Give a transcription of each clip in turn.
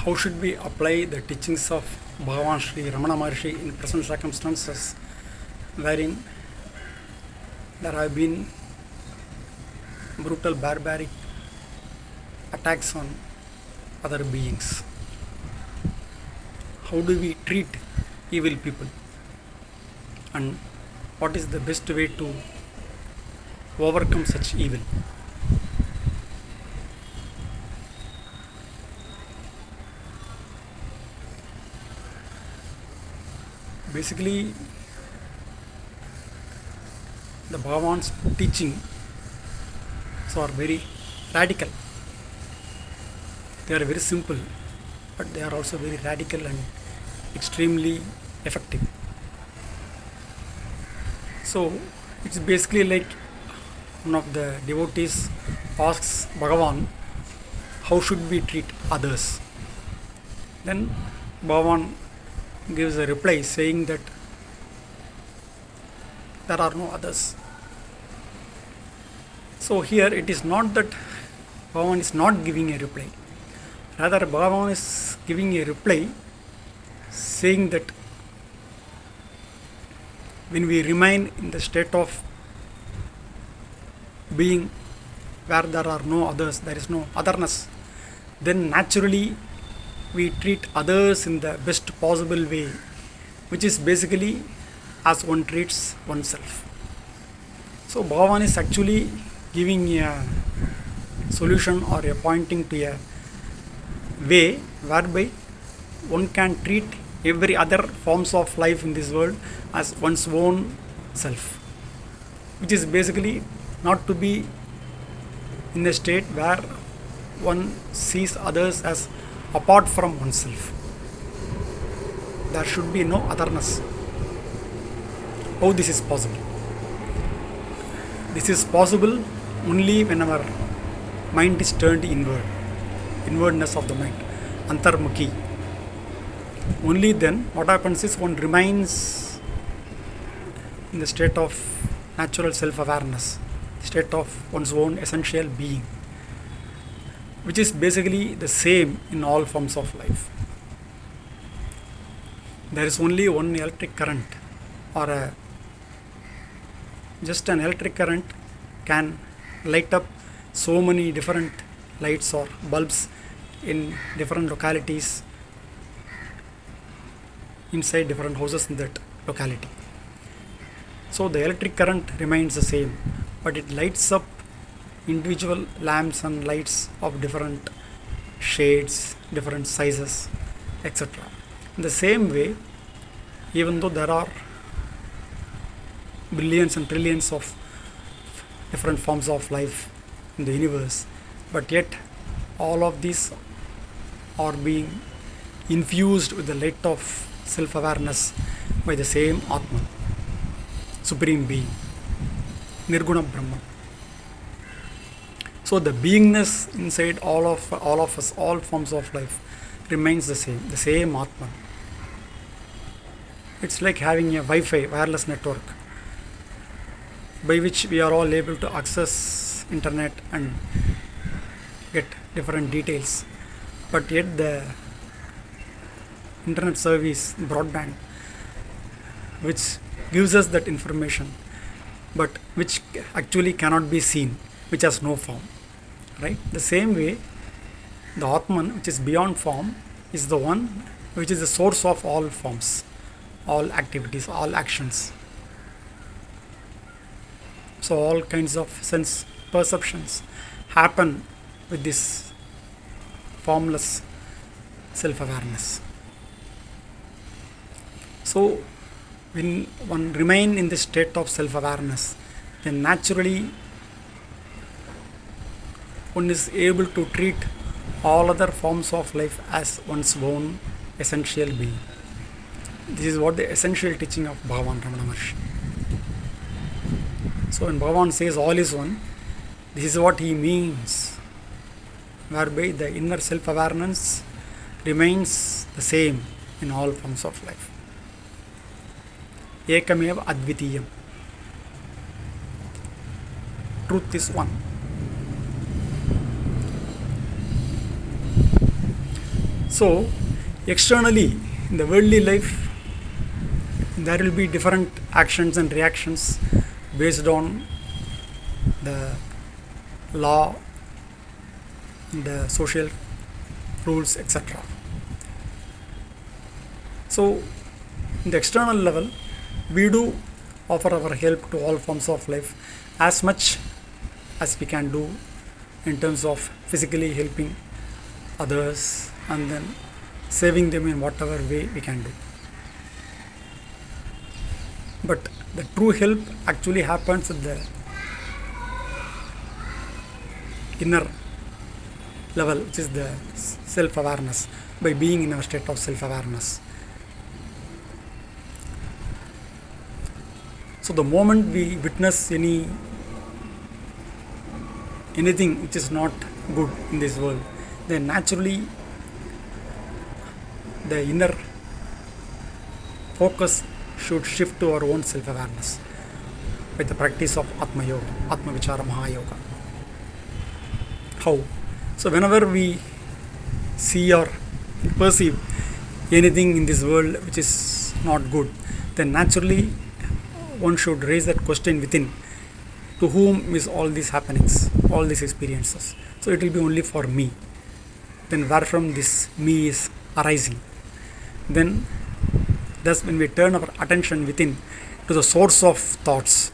how should we apply the teachings of Bhagavan Sri Ramana Maharshi in present circumstances wherein there have been brutal barbaric attacks on other beings? How do we treat evil people, and what is the best way to overcome such evil? Basically, the Bhagavan's teaching are very radical. They are very simple, but they are also very radical and extremely effective. So it's basically like one of the devotees asks Bhagavan, how should we treat others? Then Bhagavan gives a reply saying that there are no others. So here it is not that Bhagavan is not giving a reply. Rather, Bhagavan is giving a reply saying that when we remain in the state of being where there are no others, there is no otherness, then naturally we treat others in the best possible way, which is basically as one treats oneself. So Bhagavan is actually giving a solution or a pointing to a way whereby one can treat every other forms of life in this world as one's own self, which is basically not to be in a state where one sees others as apart from oneself. There should be no otherness. How this is possible? This is possible only when our mind is turned inward, inwardness of the mind, antarmukhi. Only then what happens is one remains in the state of natural self-awareness, state of one's own essential being, which is basically the same in all forms of life. There is only one electric current, or just an electric current can light up so many different lights or bulbs in different localities inside different houses in that locality. So the electric current remains the same, but it lights up individual lamps and lights of different shades, different sizes, etc. In the same way, even though there are billions and trillions of different forms of life in the universe, but yet all of these are being infused with the light of self-awareness by the same Atman, Supreme Being, Nirguna Brahman. So the beingness inside all of us, all forms of life, remains the same Atman. It's like having a Wi-Fi, wireless network, by which we are all able to access internet and get different details. But yet the internet service, broadband, which gives us that information, but which actually cannot be seen, which has no form. Right? The same way, the Atman, which is beyond form, is the one which is the source of all forms, all activities, all actions. So all kinds of sense perceptions happen with this formless self-awareness. So when one remains in the state of self-awareness, then naturally one is able to treat all other forms of life as one's own essential being. This is what the essential teaching of Bhagavan Ramana Maharshi. So when Bhagavan says all is one, this is what he means, whereby the inner self-awareness remains the same in all forms of life. Ekamev advitiyam. Truth is one. So externally in the worldly life there will be different actions and reactions based on the law, the social rules, etc. So in the external level we do offer our help to all forms of life as much as we can do in terms of physically helping others and then saving them in whatever way we can do. But the true help actually happens at the inner level, which is the self-awareness, by being in our state of self-awareness. So the moment we witness anything which is not good in this world, then naturally the inner focus should shift to our own self-awareness with the practice of Atma Yoga, Atma Vichara Mahayoga. How? So whenever we see or perceive anything in this world which is not good, then naturally one should raise that question within: to whom is all these happenings, all these experiences? So it will be only for me. Then where from this me is arising? Then thus when we turn our attention within to the source of thoughts,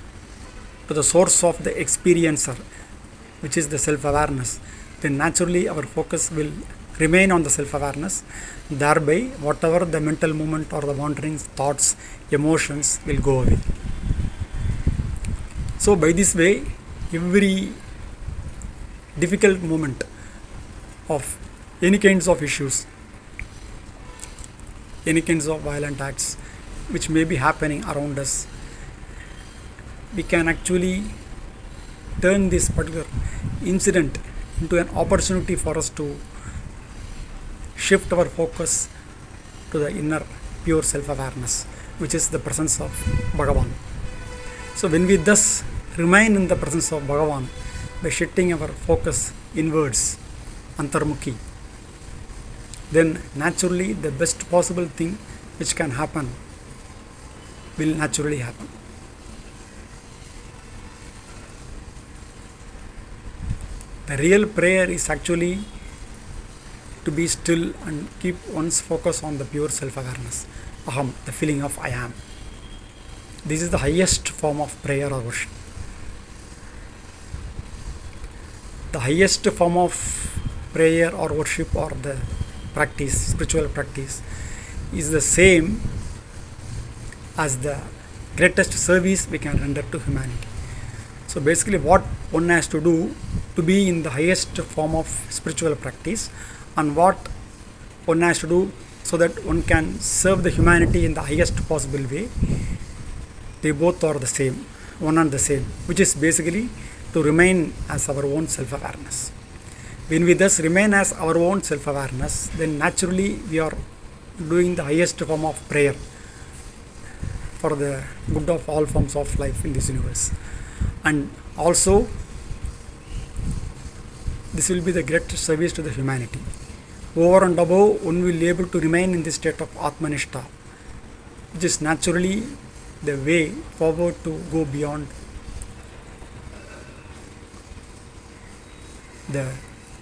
to the source of the experiencer, which is the self-awareness, then naturally our focus will remain on the self-awareness. Thereby whatever the mental movement or the wandering thoughts, emotions will go away. So by this way, every difficult moment of any kinds of issues, any kinds of violent acts which may be happening around us, we can actually turn this particular incident into an opportunity for us to shift our focus to the inner pure self-awareness, which is the presence of Bhagavan. So when we thus remain in the presence of Bhagavan by shifting our focus inwards, antarmukhi, then naturally the best possible thing which can happen will naturally happen. The real prayer is actually to be still and keep one's focus on the pure self-awareness, aham, the feeling of I am. This is the highest form of prayer or worship. The highest form of prayer or worship or the practice, spiritual practice, is the same as the greatest service we can render to humanity. So basically what one has to do to be in the highest form of spiritual practice, and what one has to do so that one can serve the humanity in the highest possible way, they both are the same, one and the same, which is basically to remain as our own self-awareness. When we thus remain as our own self-awareness, then naturally we are doing the highest form of prayer for the good of all forms of life in this universe. And also this will be the greatest service to the humanity. Over and above, one will be able to remain in this state of Atmanishta, which is naturally the way forward to go beyond the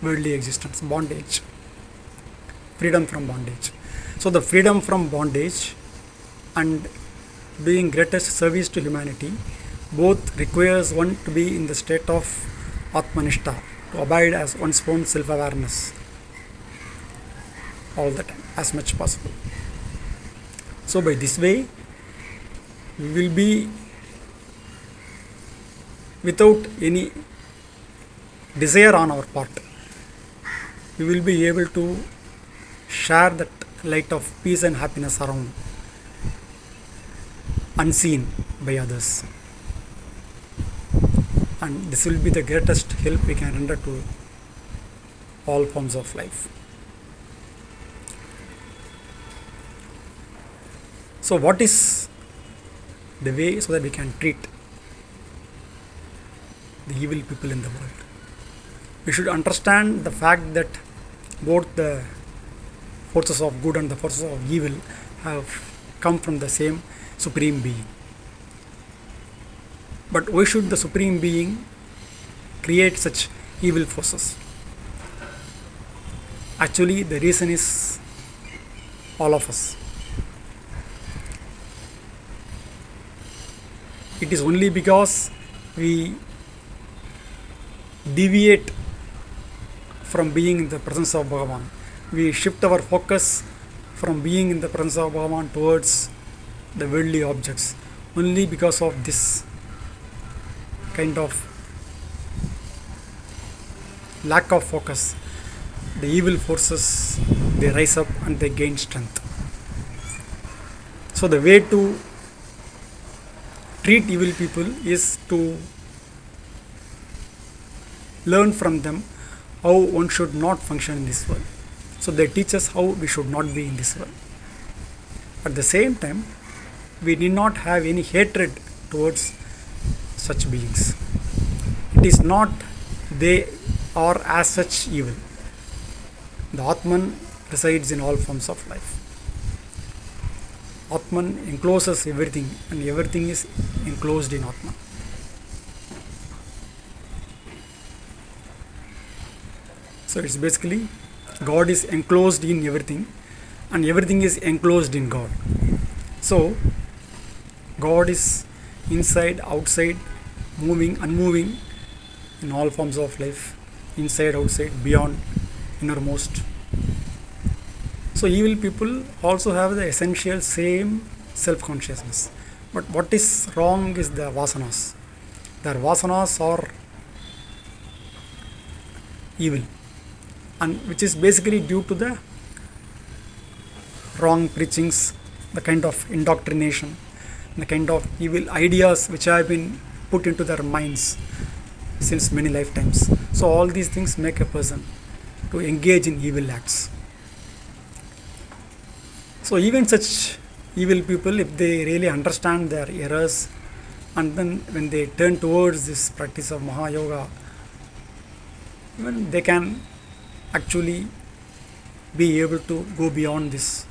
worldly existence, bondage, freedom from bondage. So the freedom from bondage and doing greatest service to humanity both requires one to be in the state of Atmanishta, to abide as one's own self-awareness all the time, as much possible. So by this way, we will be without any desire on our part. We will be able to share that light of peace and happiness around, unseen by others. And this will be the greatest help we can render to all forms of life. So what is the way so that we can treat the evil people in the world? We should understand the fact that both the forces of good and the forces of evil have come from the same Supreme Being. But why should the Supreme Being create such evil forces? Actually, the reason is all of us. It is only because we deviate from being in the presence of Bhagavan. We shift our focus from being in the presence of Bhagavan towards the worldly objects. Only because of this kind of lack of focus, the evil forces, they rise up and they gain strength. So the way to treat evil people is to learn from them how one should not function in this world. So they teach us how we should not be in this world. At the same time, we need not have any hatred towards such beings. It is not they are as such evil. The Atman resides in all forms of life. Atman encloses everything and everything is enclosed in Atman. So it's basically God is enclosed in everything and everything is enclosed in God. So God is inside, outside, moving, unmoving in all forms of life, inside, outside, beyond, innermost. So evil people also have the essential same self-consciousness. But what is wrong is the vasanas. Their vasanas are evil, and which is basically due to the wrong preachings, the kind of indoctrination, the kind of evil ideas which have been put into their minds since many lifetimes. So all these things make a person to engage in evil acts. So even such evil people, if they really understand their errors and then when they turn towards this practice of Mahayoga, even they can actually be able to go beyond this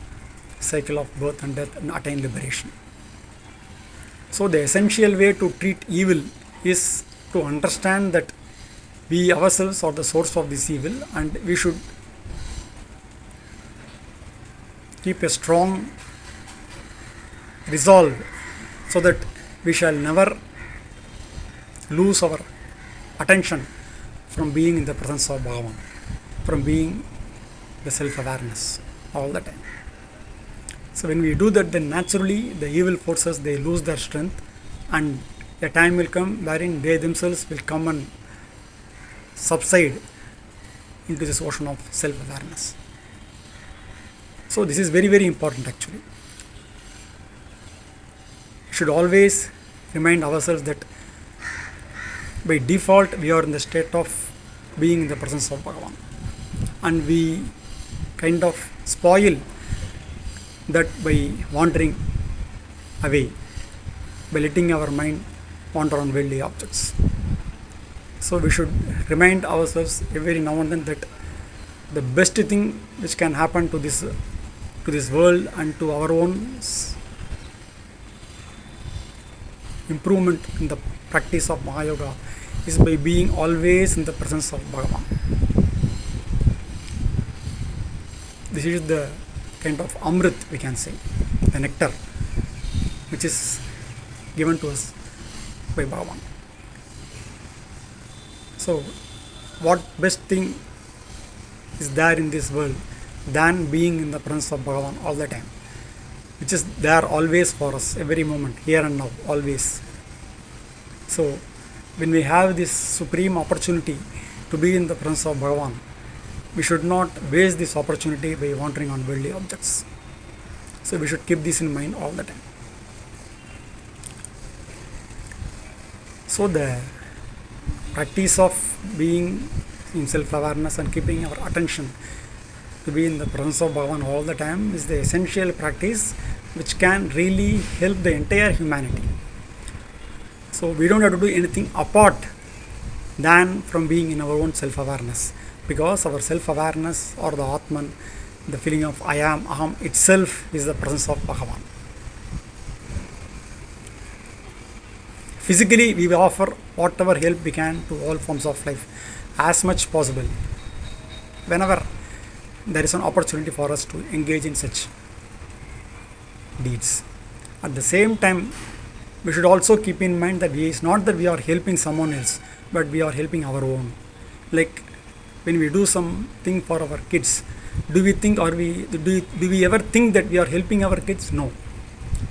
cycle of birth and death and attain liberation. So the essential way to treat evil is to understand that we ourselves are the source of this evil and we should keep a strong resolve so that we shall never lose our attention from being in the presence of Bhagavan, from being the self-awareness all the time. So when we do that, then naturally the evil forces, they lose their strength and a time will come wherein they themselves will come and subside into this ocean of self-awareness. So this is very, very important actually. We should always remind ourselves that by default we are in the state of being in the presence of Bhagavan, and we kind of spoil that by wandering away, by letting our mind wander on worldly objects. So we should remind ourselves every now and then that the best thing which can happen to this world and to our own improvement in the practice of Mahayoga is by being always in the presence of Bhagavan. This is the kind of amrit, we can say, the nectar which is given to us by Bhagavan. So what best thing is there in this world than being in the presence of Bhagavan all the time, which is there always for us, every moment, here and now, always. So when we have this supreme opportunity to be in the presence of Bhagavan, we should not waste this opportunity by wandering on worldly objects. So we should keep this in mind all the time. So the practice of being in self-awareness and keeping our attention to be in the presence of Bhagavan all the time is the essential practice which can really help the entire humanity. So we don't have to do anything apart than from being in our own self-awareness, because our self-awareness or the Atman The feeling of I am, aham itself is the presence of Bhagavan. Physically, we will offer whatever help we can to all forms of life as much possible. Whenever there is an opportunity for us to engage in such deeds. At the same time, we should also keep in mind that it's not that we are helping someone else, but we are helping our own. Like when we do something for our kids, do we ever think that we are helping our kids? No.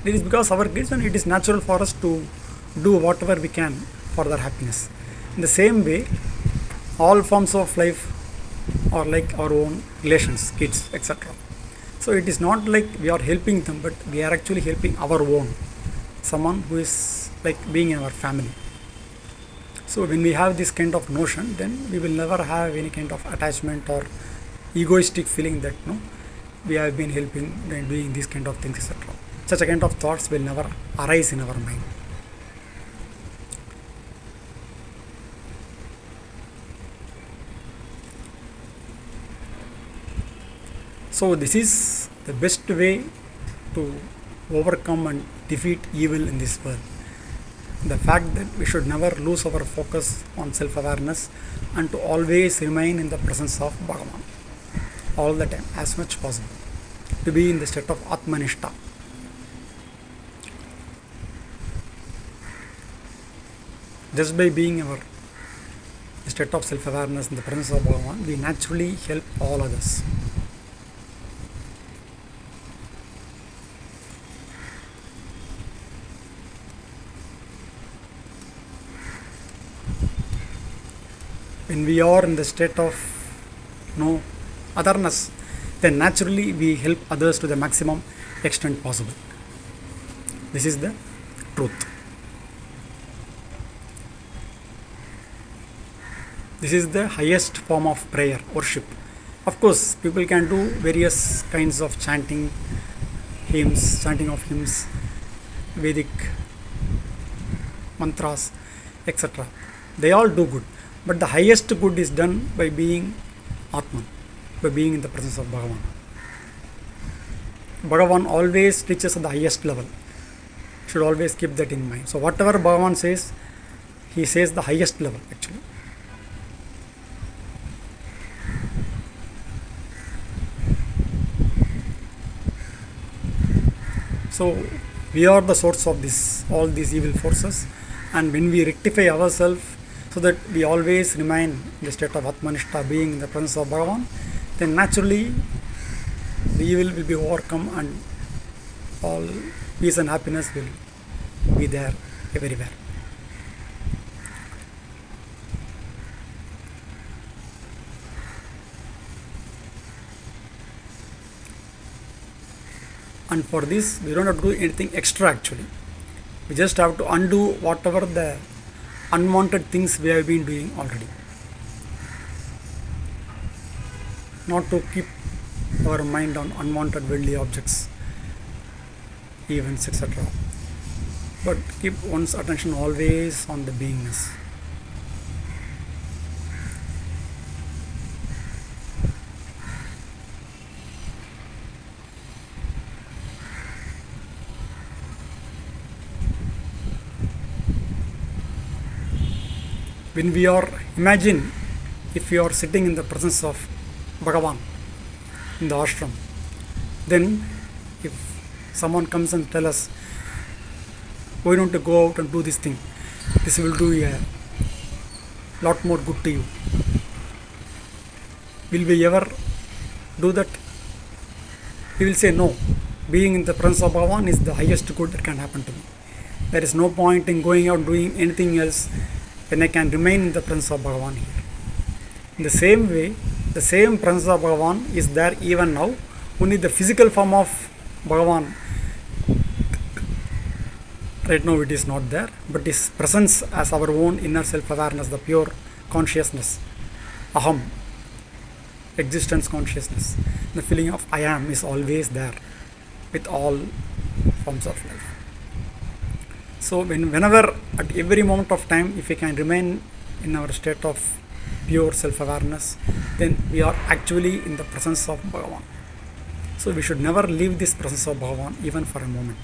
It is because our kids, and it is natural for us to do whatever we can for their happiness. In the same way, all forms of life are like our own relations, kids, etc. So it is not like we are helping them, but we are actually helping our own, someone who is like being in our family. So when we have this kind of notion, then we will never have any kind of attachment or egoistic feeling that no, we have been helping and doing these kind of things, etc. Such a kind of thoughts will never arise in our mind. So this is the best way to overcome and defeat evil in this world. The fact that we should never lose our focus on self-awareness and to always remain in the presence of Bhagavan all the time as much possible, to be in the state of Atmanishta. Just by being our state of self-awareness in the presence of Bhagavan, we naturally help all others. When we are in the state of no otherness, then naturally we help others to the maximum extent possible. This is the truth. This is the highest form of prayer, worship. Of course, people can do various kinds of chanting of hymns, Vedic mantras, etc. They all do good. But the highest good is done by being Atman, by being in the presence of Bhagavan. Bhagavan always teaches at the highest level. Should always keep that in mind. So whatever Bhagavan says, he says the highest level actually. So we are the source of all these evil forces, and when we rectify ourselves so that we always remain in the state of Atmanishta, being in the presence of Bhagavan, then naturally the evil will be overcome and all peace and happiness will be there everywhere. And for this, we don't have to do anything extra actually. We just have to undo whatever the unwanted things we have been doing already. Not to keep our mind on unwanted worldly objects, events, etc. But keep one's attention always on the beingness. When we are, imagine if we are sitting in the presence of Bhagavan in the ashram, then if someone comes and tell us, why don't you go out and do this thing, this will do a lot more good to you, will we ever do that? We will say no. Being in the presence of Bhagavan is the highest good that can happen to me. There is no point in going out doing anything else when I can remain in the presence of Bhagavan here. In the same way, the same presence of Bhagavan is there even now, only the physical form of Bhagavan right now it is not there, but his presence as our own inner self-awareness, the pure consciousness, aham, existence consciousness, the feeling of I am is always there with all forms of life. So whenever, at every moment of time, if we can remain in our state of pure self-awareness, then we are actually in the presence of Bhagavan. So we should never leave this presence of Bhagavan even for a moment.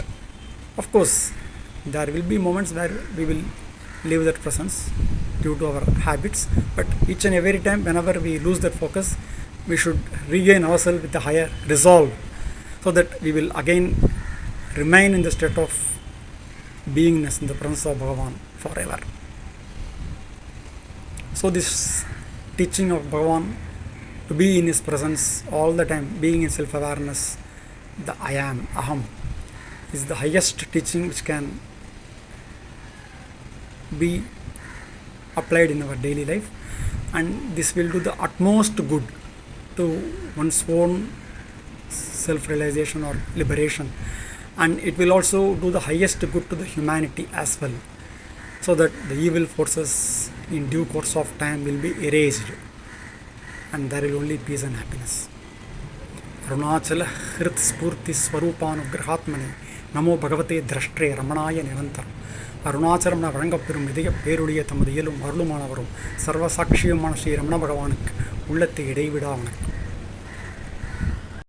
Of course, there will be moments where we will leave that presence due to our habits, but each and every time whenever we lose that focus, we should regain ourselves with a higher resolve, so that we will again remain in the state of beingness in the presence of Bhagavan forever. So this teaching of Bhagavan to be in his presence all the time, being in self-awareness, the I am, aham, is the highest teaching which can be applied in our daily life, and this will do the utmost good to one's own self-realization or liberation, and it will also do the highest good to the humanity as well, so that the evil forces in due course of time will be erased and there will only peace and happiness. Arunachala Hrit Spurti Swarupanugrahatmane Namo Bhagavate Drashtre Ramanaya Nirantaram. Arunachalam வழங்கப்பெறும் இதய பேருடைய தமது இயலும் அருளுமானவரும் சர்வசாட்சியுமான ஸ்ரீ ரமண பகவானுக்கு உள்ளத்தை இடைவிடா வணக்கம்.